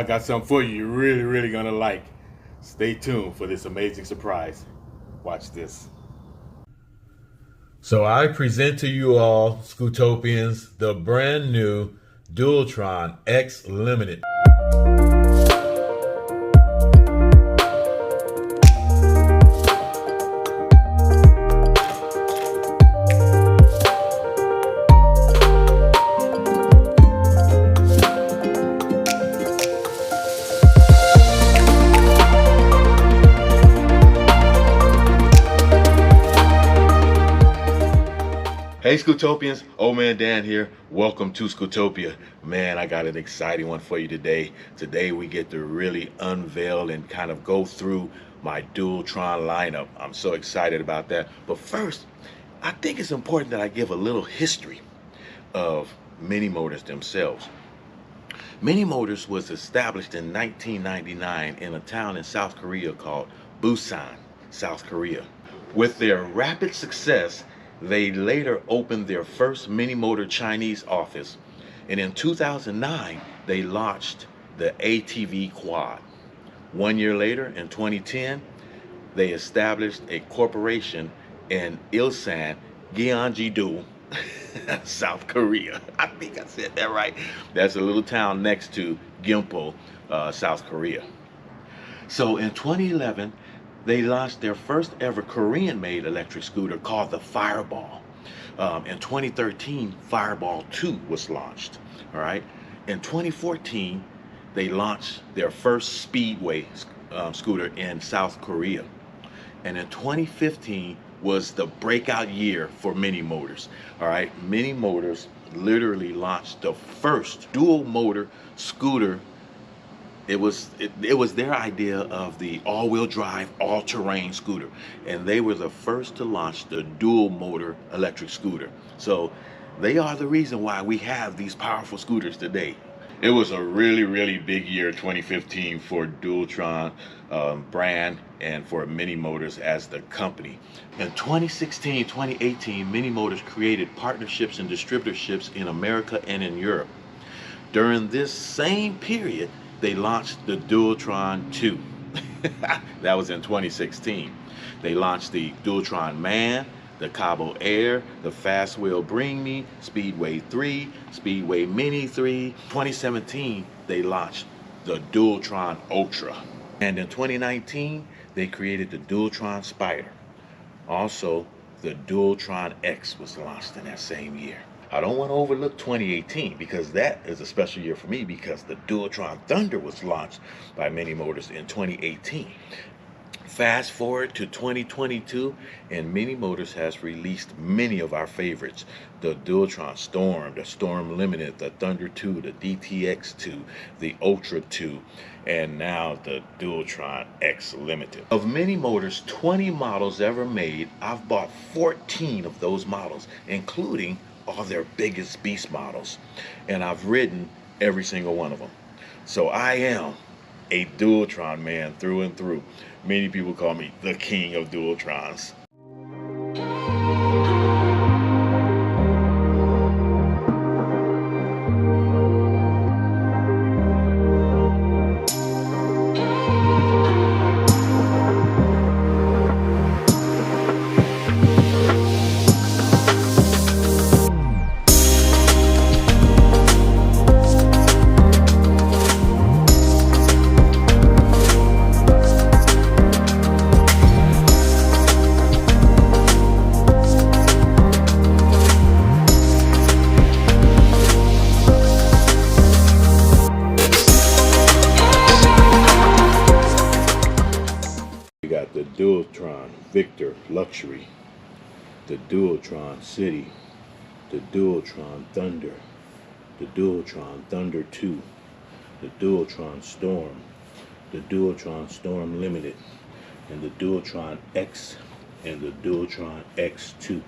I got something for you you're really gonna like. Stay tuned for this amazing surprise. Watch this. So I present to you all, Scootopians, the brand new Dualtron X Limited. Hey Scootopians, OhManDan here. Welcome to Scootopia. Man, I got an exciting one for you today. Today we get to really unveil and kind of go through my Dualtron lineup. I'm so excited about that. But first, I think it's important that I give a little history of Mini Motors themselves. Mini Motors was established in 1999 in a town in South Korea called Busan, South Korea. With their rapid success, they later opened their first Mini Motor Chinese office, and in 2009 they launched the ATV Quad. 1 year later, in 2010, they established a corporation in Ilsan, Gyeonggi-do, South Korea. I think I said that right. That's a little town next to Gimpo, South Korea. So in 2011, they launched their first ever Korean-made electric scooter called the Fireball. In 2013, Fireball 2 was launched. All right. In 2014, they launched their first speedway scooter in South Korea. And in 2015 was the breakout year for Mini Motors. All right. Mini Motors literally launched the first dual motor scooter. It was their idea of the all-wheel drive, all-terrain scooter, and they were the first to launch the dual motor electric scooter. So they are the reason why we have these powerful scooters today. It was a really big year, 2015, for Dualtron brand and for Mini Motors as the company. In 2016, 2018, Mini Motors created partnerships and distributorships in America and in Europe. During this same period, they launched the Duotron 2. That was in 2016. They launched the Dualtron Man, the Cabo Air, the Fast Wheel Bring Me, Speedway 3, Speedway Mini 3. 2017, they launched the Dualtron Ultra. And in 2019, they created the Dualtron Spider. Also, the Dualtron X was launched in that same year. I don't want to overlook 2018 because that is a special year for me because the Duotron Thunder was launched by Mini Motors in 2018. Fast forward to 2022 and Mini Motors has released many of our favorites. The Dualtron Storm, the Storm Limited, the Thunder 2, the DTX2, the Ultra 2, and now the Dualtron X Limited. Of Mini Motors' 20 models ever made, I've bought 14 of those models, including all their biggest beast models, and I've ridden every single one of them. So I am a Dualtron man through and through. Many people call me the king of Dualtrons. The Dualtron Victor Luxury, the Dualtron City, the Dualtron Thunder, the Dualtron Thunder II, the Dualtron Storm, the Dualtron Storm Limited, and the Dualtron X and the Dualtron X2.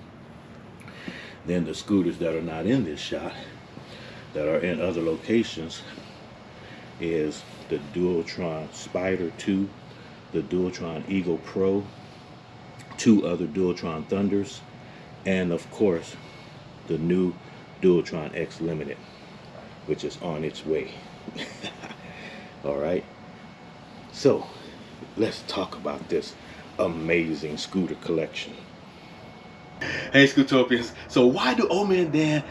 Then the scooters that are not in this shot, that are in other locations, is the Dualtron Spider 2, the Dualtron Eagle Pro, 2 other Dualtron Thunders, and of course the new Dualtron X Limited, which is on its way. All right. So let's talk about this amazing scooter collection. Hey Scootopians, so why do OhManDan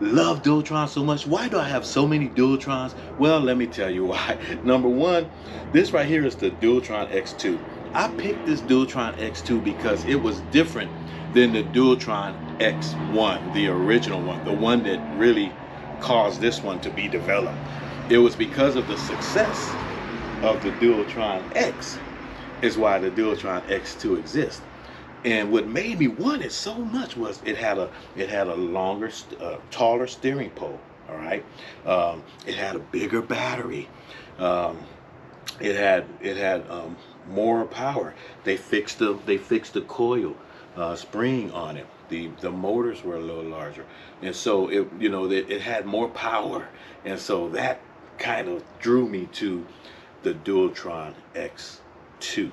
love Dualtron so much? Why do I have so many Dualtrons? Well, let me tell you why. Number one, this right here is the Dualtron X2. I picked this Dualtron X2 because it was different than the Dualtron X1, the original one, the one that really caused this one to be developed. It was because of the success of the Dualtron X is why the Dualtron X2 exists. And what made me want it so much was it had a longer, taller steering pole. All right, it had a bigger battery. It had more power. They fixed the coil spring on it. The motors were a little larger, and so it had more power, and so that kind of drew me to the Dualtron X2.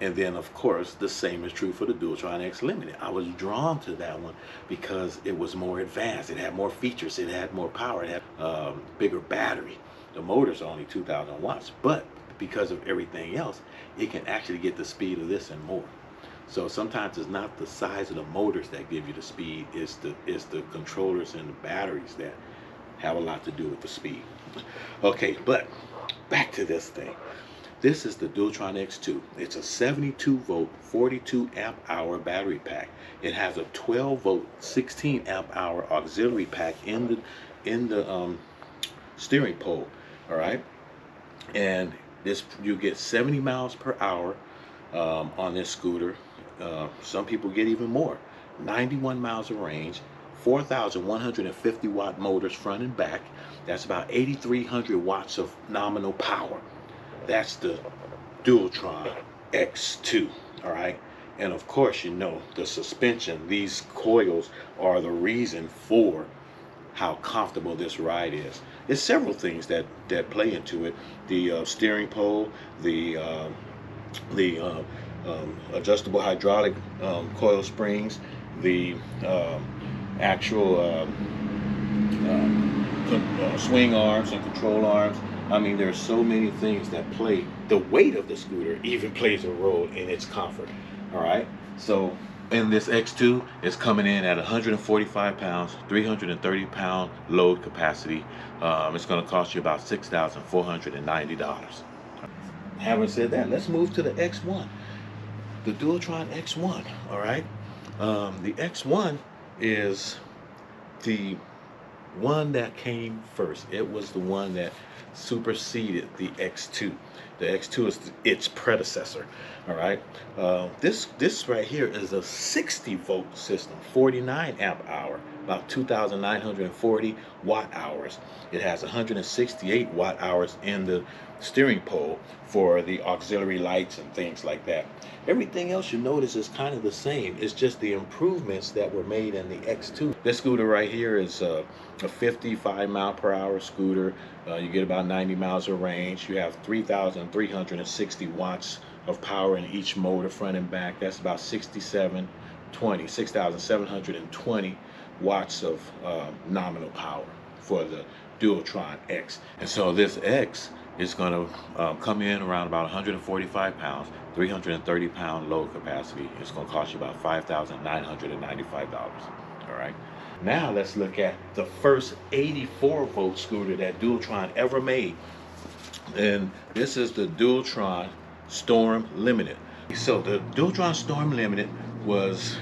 And then, of course, the same is true for the Dualtron X Limited. I was drawn to that one because it was more advanced. It had more features. It had more power. It had bigger battery. The motor's only 2,000 watts, but because of everything else, it can actually get the speed of this and more. So sometimes it's not the size of the motors that give you the speed. It's the controllers and the batteries that have a lot to do with the speed. Okay, but back to this thing. This is the Dualtron X2. It's a 72 volt, 42 amp hour battery pack. It has a 12 volt, 16 amp hour auxiliary pack in the steering pole. All right, and this, you get 70 miles per hour on this scooter. Some people get even more. 91 miles of range. 4,150 watt motors front and back. That's about 8,300 watts of nominal power. That's the Dualtron X2, all right? And of course, you know, the suspension, these coils are the reason for how comfortable this ride is. It's several things that play into it. The steering pole, the adjustable hydraulic coil springs, the actual swing arms and control arms. I mean, there's so many things that play. The weight of the scooter even plays a role in its comfort. All right. So, and this X2 is coming in at 145 pounds, 330 pound load capacity. It's going to cost you about $6,490. Having said that, let's move to the X1, the Dualtron X1. All right. The X1 is the one that came first. It was the one that superseded the X2. The X2 is its predecessor. All right. This right here is a 60 volt system, 49 amp hour, about 2,940 watt hours. It has 168 watt hours in the steering pole for the auxiliary lights and things like that. Everything else you notice is kind of the same. It's just the improvements that were made in the X2. This scooter right here is a 55 mile per hour scooter. You get about 90 miles of range. You have 3,360 watts of power in each motor, front and back. That's about 6,720 watts of nominal power for the Dualtron X. And so this X is going to come in around about 145 pounds, 330 pound load capacity. It's going to cost you about $5,995. All right. Now let's look at the first 84 volt scooter that Dualtron ever made. And this is the Dualtron Storm Limited. So the Dualtron Storm Limited was,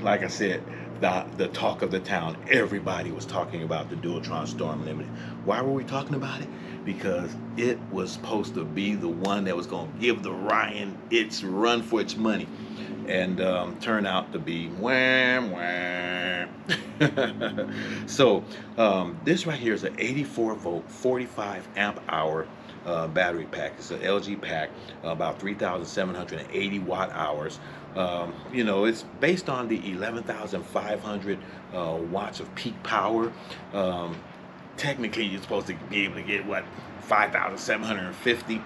like I said, the talk of the town. Everybody was talking about the Dualtron Storm Limited. Why were we talking about it? Because it was supposed to be the one that was going to give the Ryan its run for its money, and turned out to be wham wham. So this right here is an 84 volt, 45 amp hour battery pack. It's an LG pack, about 3,780 watt hours. You know, it's based on the 11,500 watts of peak power. Technically, you're supposed to be able to get, what, 5,750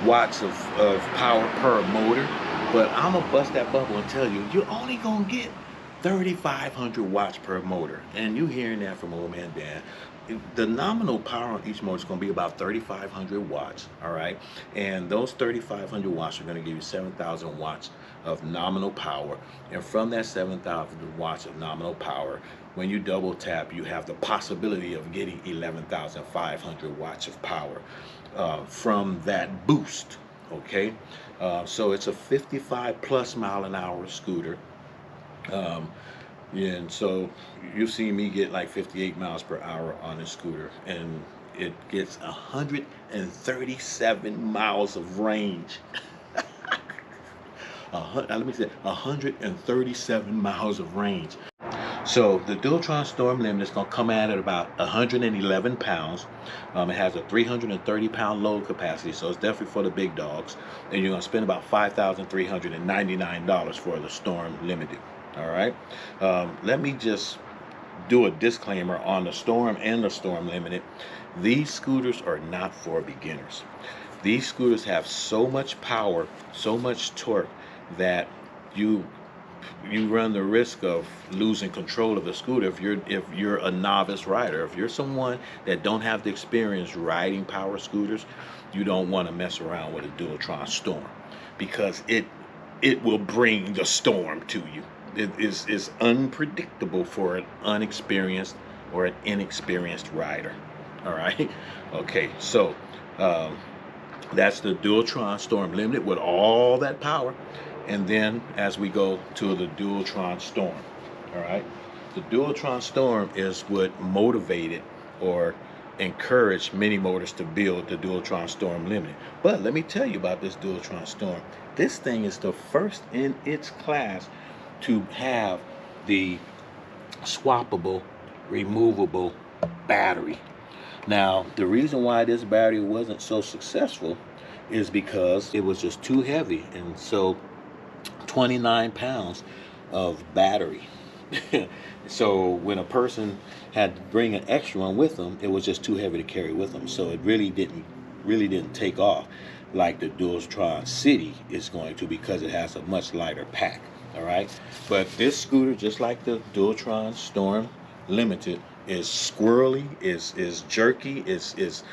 watts of power per motor. But I'm going to bust that bubble and tell you, you're only going to get 3,500 watts per motor. And you hearing that from OhManDan. The nominal power on each motor is going to be about 3,500 watts, all right? And those 3,500 watts are going to give you 7,000 watts of nominal power. And from that 7,000 watts of nominal power, when you double tap, you have the possibility of getting 11,500 watts of power from that boost, okay? So it's a 55 plus mile an hour scooter. And so you've seen me get like 58 miles per hour on this scooter, and it gets 137 miles of range. Let me say 137 miles of range. So the Dualtron Storm Limit is going to come at about 111 pounds. It has a 330 pound load capacity, so it's definitely for the big dogs. And you're going to spend about $5,399 for the Storm Limited. All right. Let me just do a disclaimer on the Storm and the Storm Limited. These scooters are not for beginners. These scooters have so much power, so much torque that you run the risk of losing control of the scooter if you're a novice rider. If you're someone that don't have the experience riding power scooters, you don't want to mess around with a Dualtron Storm, because it will bring the storm to you. It is unpredictable for an unexperienced or an inexperienced rider. All right. Okay, so that's the Dualtron Storm Limited with all that power. And then as we go to the Dualtron Storm, all right, the Dualtron Storm is what motivated or encouraged many motors to build the Dualtron Storm Limited. But let me tell you about this Dualtron Storm. This thing is the first in its class to have the swappable, removable battery. Now, the reason why this battery wasn't so successful is because it was just too heavy, and so 29 pounds of battery. So when a person had to bring an extra one with them, it was just too heavy to carry with them. So it really didn't take off like the Dualtron City is going to, because it has a much lighter pack. All right, but this scooter, just like the Dualtron Storm Limited, is squirrely, is jerky, it's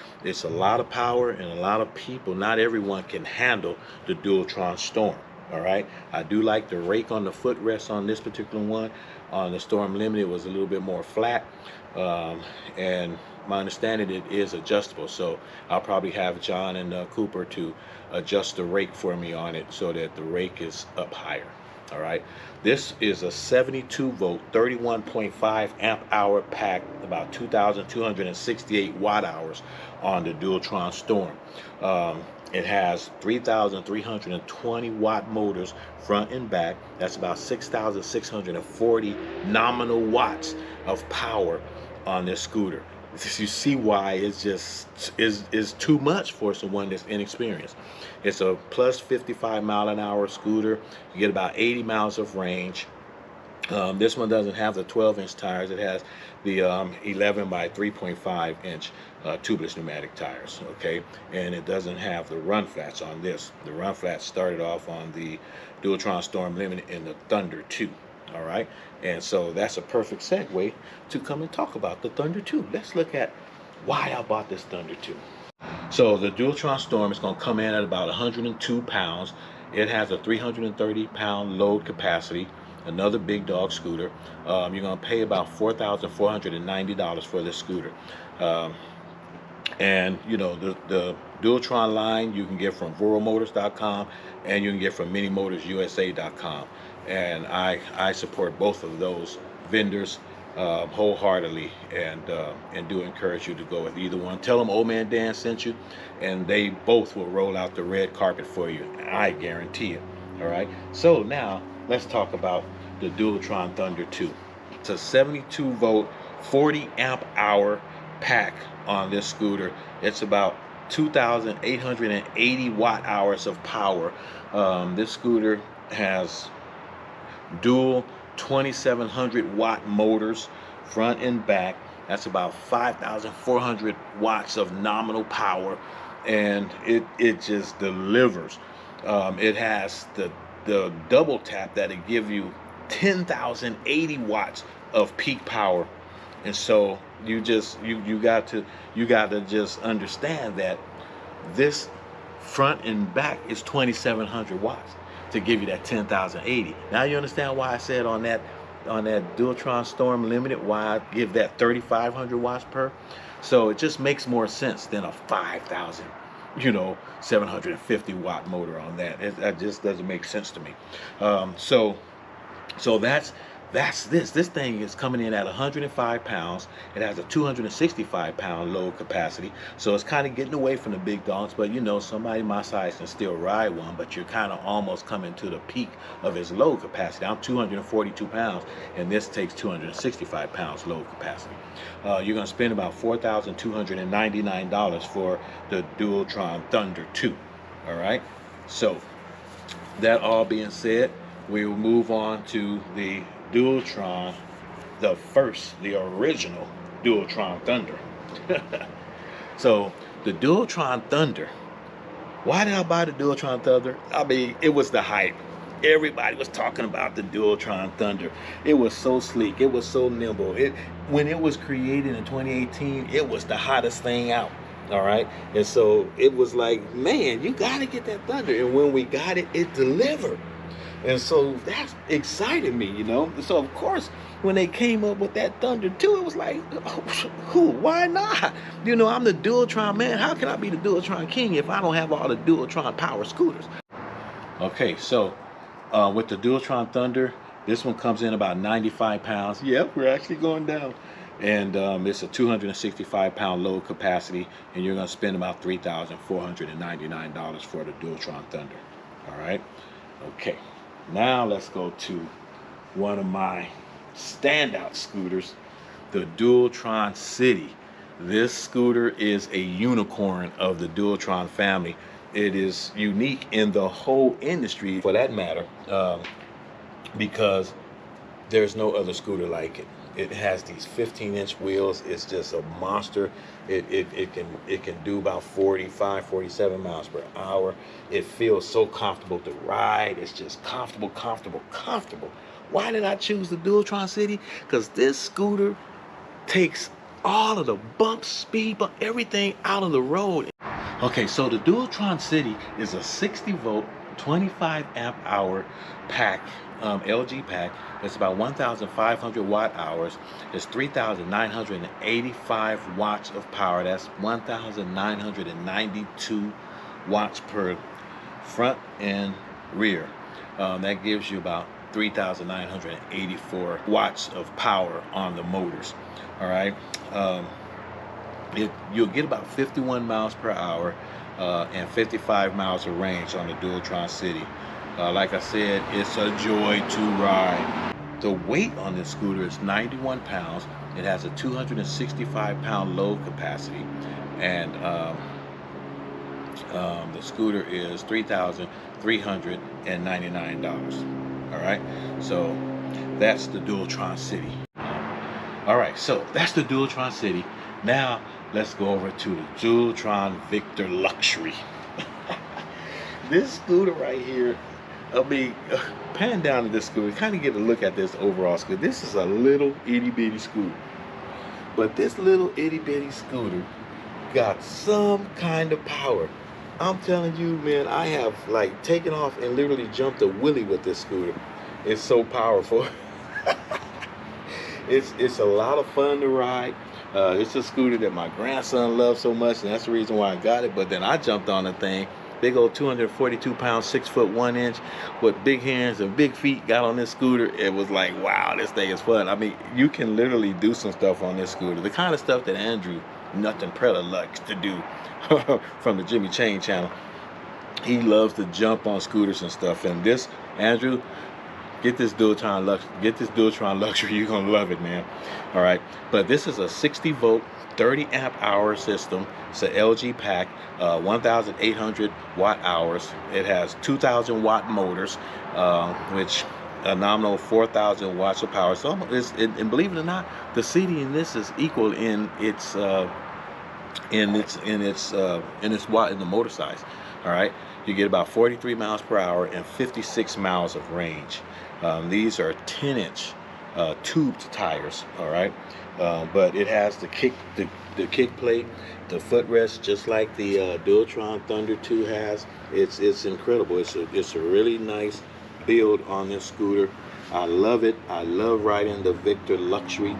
a lot of power, and a lot of people, not everyone can handle the Dualtron Storm. All right, I do like the rake on the footrest on this particular one. On the Storm Limited, was a little bit more flat, and my understanding, it is adjustable, so I'll probably have John and Cooper to adjust the rake for me on it so that the rake is up higher. All right, this is a 72 volt 31.5 amp hour pack, about 2,268 watt hours on the Dualtron Storm. It has 3,320 watt motors front and back. That's about 6,640 nominal watts of power on this scooter. You see why it's just is too much for someone that's inexperienced. It's a plus 55 mile an hour scooter. You get about 80 miles of range. This one doesn't have the 12-inch tires. It has the 11 by 3.5 inch tubeless pneumatic tires, okay? And it doesn't have the run flats on this. The run flats started off on the Dualtron Storm Limited in the Thunder Ii. All right, and so that's a perfect segue to come and talk about the Thunder Ii. Let's look at why I bought this Thunder Ii. So the Dualtron Storm is going to come in at about 102 pounds. It has a 330 pound load capacity, another big dog scooter. You're going to pay about $4,490 for this scooter. And you know, the Dualtron line you can get from VoroMotors.com, and you can get from MiniMotorsUSA.com. And I support both of those vendors wholeheartedly, and do encourage you to go with either one. Tell them OhManDan sent you, and they both will roll out the red carpet for you. I guarantee it. All right. So now let's talk about the Dualtron Thunder Ii. It's a 72 volt 40 amp hour pack on this scooter. It's about 2,880 watt hours of power. This scooter has dual 2,700 watt motors front and back. That's about 5,400 watts of nominal power, and it just delivers. It has the double tap that'll give you 10,080 watts of peak power. And so you got to just understand that this front and back is 2,700 watts to give you that 10,080. Now you understand why I said on that Dualtron Storm Limited why I give that 3,500 watts per. So it just makes more sense than a 5,000, 750 watt motor on that. That just doesn't make sense to me. So that's this. This thing is coming in at 105 pounds. It has a 265 pound load capacity. So it's kind of getting away from the big dogs, but somebody my size can still ride one, but you're kind of almost coming to the peak of its load capacity. I'm 242 pounds, and this takes 265 pounds load capacity. You're going to spend about $4,299 for the Dualtron Thunder Ii. All right. So that all being said, we will move on to the Dualtron, the original Dualtron Thunder. So the Dualtron Thunder, why did I buy the Dualtron Thunder? I mean, it was the hype. Everybody was talking about the Dualtron Thunder. It was so sleek. It was so nimble. When it was created in 2018, it was the hottest thing out. All right. And so it was like, man, you got to get that Thunder. And when we got it, it delivered. And so that excited me, So of course, when they came up with that Thunder 2, it was like, why not? I'm the Dualtron man. How can I be the Dualtron king if I don't have all the Dualtron power scooters? Okay, so with the Dualtron Thunder, this one comes in about 95 pounds. Yep, we're actually going down. And it's a 265 pound load capacity, and you're going to spend about $3,499 for the Dualtron Thunder. All right. Okay. Now let's go to one of my standout scooters, the Dualtron City. This scooter is a unicorn of the Dualtron family. It is unique in the whole industry, for that matter, because there's no other scooter like it. It has these 15-inch wheels. It's just a monster. It can do about 47 miles per hour. It feels so comfortable to ride. It's just comfortable. Why did I choose the Dualtron City? Because this scooter takes all of the bumps, speed, but everything out of the road. Okay, so the Dualtron City is a 60-volt, 25 amp hour pack, LG pack. It's about 1,500 watt hours. It's 3,985 watts of power. That's 1,992 watts per front and rear. That gives you about 3,984 watts of power on the motors. All right. You'll get about 51 miles per hour and 55 miles of range on the Dualtron City. Like I said, it's a joy to ride. The weight on this scooter is 91 pounds. It has a 265 pound load capacity, and the scooter is $3,399. All right, so that's the Dualtron City. All right, so that's the Dualtron City. Now let's go over to the Dualtron Victor Luxury. This scooter right here, I mean, pan down to this scooter, kind of get a look at this overall scooter. This is a little itty bitty scooter, but this little itty bitty scooter got some kind of power. I'm telling you, man, I have like taken off and literally jumped a wheelie with this scooter. It's so powerful. It's a lot of fun to ride. It's a scooter that my grandson loves so much, and that's the reason why I got it. But then I jumped on the thing. Big old 242 pounds, 6 foot 1 inch, with big hands and big feet, got on this scooter. It was like, wow, this thing is fun. I mean, you can literally do some stuff on this scooter. The kind of stuff that Andrew Nothing Prella likes to do from the Jimmy Chain channel. He loves to jump on scooters and stuff. And this, Andrew, get this Dualtron Luxury. You're gonna love it, man. All right, but this is a 60 volt, 30 amp hour system. It's an LG pack, 1,800 watt hours. It has 2,000 watt motors, which a nominal 4,000 watts of power. So and believe it or not, the CD in this is equal in its watt in the motor size. All right, you get about 43 miles per hour and 56 miles of range. These are 10-inch tubed tires, all right, but it has the kick plate, the footrest, just like the Duotron Thunder Ii has. It's incredible. It's a really nice build on this scooter. I love it. I love riding the Victor Luxury.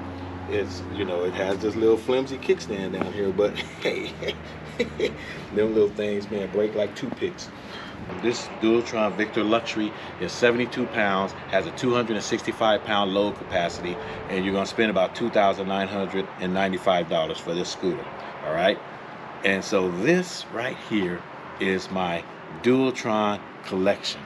It's, you know, it has this little flimsy kickstand down here, but hey, them little things, man, break like toothpicks. This Dualtron Victor Luxury is 72 pounds, has a 265-pound load capacity, and you're going to spend about $2,995 for this scooter, all right? And so this right here is my Dualtron Collection.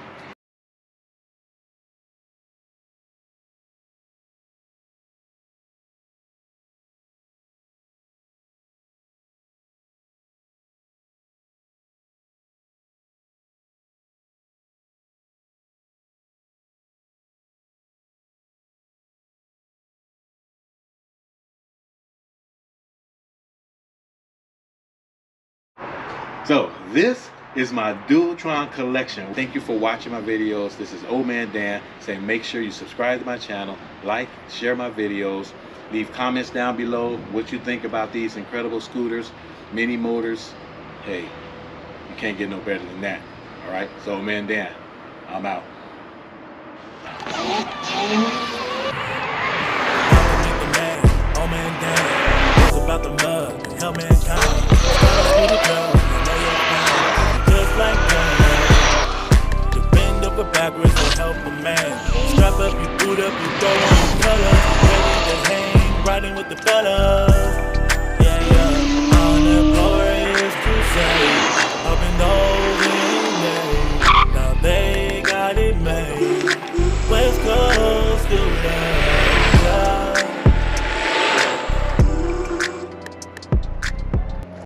So this is my Dualtron collection. Thank you for watching my videos. This is OhManDan saying make sure you subscribe to my channel, like, share my videos, leave comments down below what you think about these incredible scooters, mini motors. Hey, you can't get no better than that. All right, so OhManDan, I'm out. OhManDan, it's about the mug, help mankind. Just like that, you bend over backwards to help a man. Strap up, you boot up, you throw on the color, ready to hang, riding with the fellas.